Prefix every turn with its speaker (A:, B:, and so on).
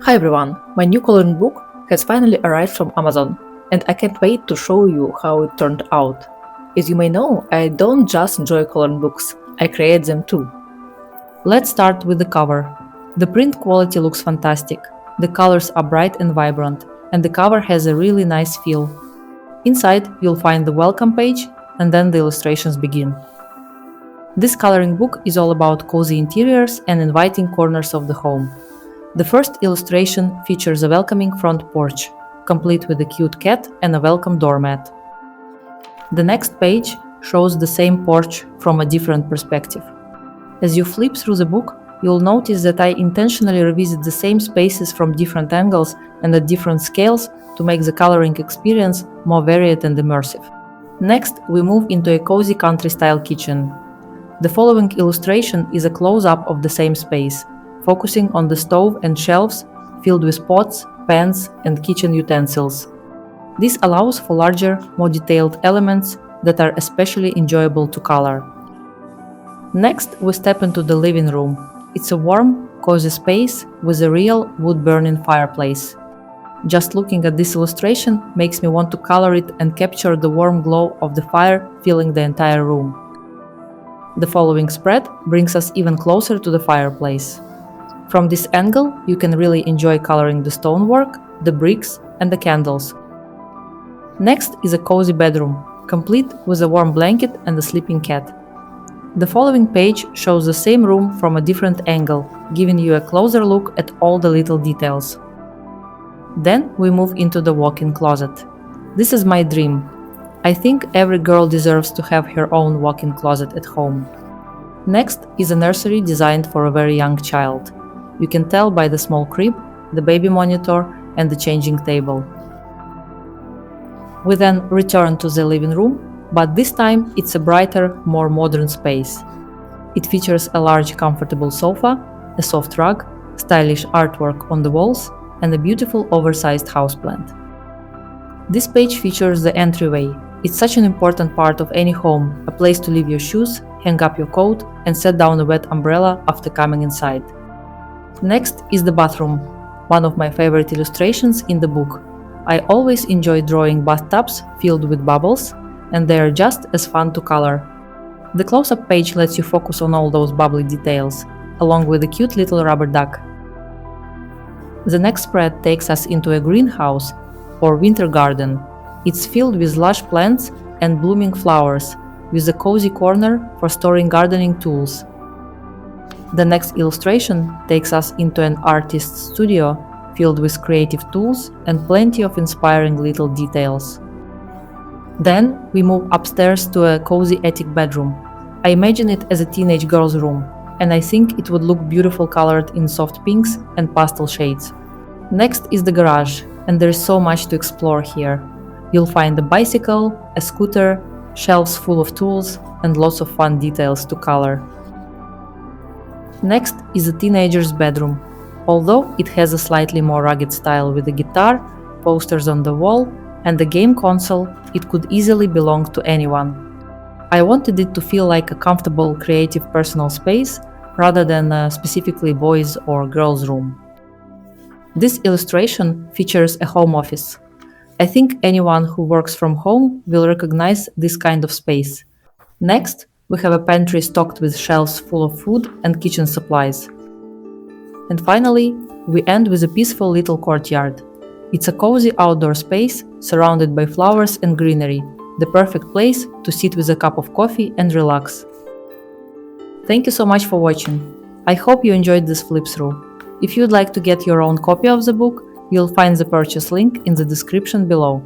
A: Hi everyone, my new coloring book has finally arrived from Amazon, and I can't wait to show you how it turned out. As you may know, I don't just enjoy coloring books, I create them too. Let's start with the cover. The print quality looks fantastic, the colors are bright and vibrant, and the cover has a really nice feel. Inside, you'll find the welcome page, and then the illustrations begin. This coloring book is all about cozy interiors and inviting corners of the home. The first illustration features a welcoming front porch, complete with a cute cat and a welcome doormat. The next page shows the same porch from a different perspective. As you flip through the book, you'll notice that I intentionally revisit the same spaces from different angles and at different scales to make the coloring experience more varied and immersive. Next, we move into a cozy country-style kitchen. The following illustration is a close-up of the same space, focusing on the stove and shelves filled with pots, pans, and kitchen utensils. This allows for larger, more detailed elements that are especially enjoyable to color. Next, we step into the living room. It's a warm, cozy space with a real wood-burning fireplace. Just looking at this illustration makes me want to color it and capture the warm glow of the fire filling the entire room. The following spread brings us even closer to the fireplace. From this angle, you can really enjoy coloring the stonework, the bricks, and the candles. Next is a cozy bedroom, complete with a warm blanket and a sleeping cat. The following page shows the same room from a different angle, giving you a closer look at all the little details. Then we move into the walk-in closet. This is my dream. I think every girl deserves to have her own walk-in closet at home. Next is a nursery designed for a very young child. You can tell by the small crib, the baby monitor, and the changing table. We then return to the living room, but this time it's a brighter, more modern space. It features a large comfortable sofa, a soft rug, stylish artwork on the walls, and a beautiful oversized houseplant. This page features the entryway. It's such an important part of any home, a place to leave your shoes, hang up your coat, and set down a wet umbrella after coming inside. Next is the bathroom, one of my favorite illustrations in the book. I always enjoy drawing bathtubs filled with bubbles, and they are just as fun to color. The close-up page lets you focus on all those bubbly details, along with a cute little rubber duck. The next spread takes us into a greenhouse, or winter garden. It's filled with lush plants and blooming flowers, with a cozy corner for storing gardening tools. The next illustration takes us into an artist's studio filled with creative tools and plenty of inspiring little details. Then we move upstairs to a cozy attic bedroom. I imagine it as a teenage girl's room, and I think it would look beautiful colored in soft pinks and pastel shades. Next is the garage, and there is so much to explore here. You'll find a bicycle, a scooter, shelves full of tools, and lots of fun details to color. Next is a teenager's bedroom. Although it has a slightly more rugged style with a guitar, posters on the wall, and a game console, it could easily belong to anyone. I wanted it to feel like a comfortable, creative personal space rather than a specifically boys' or girls' room. This illustration features a home office. I think anyone who works from home will recognize this kind of space. Next, we have a pantry stocked with shelves full of food and kitchen supplies. And finally, we end with a peaceful little courtyard. It's a cozy outdoor space surrounded by flowers and greenery, the perfect place to sit with a cup of coffee and relax. Thank you so much for watching. I hope you enjoyed this flip through. If you'd like to get your own copy of the book, you'll find the purchase link in the description below.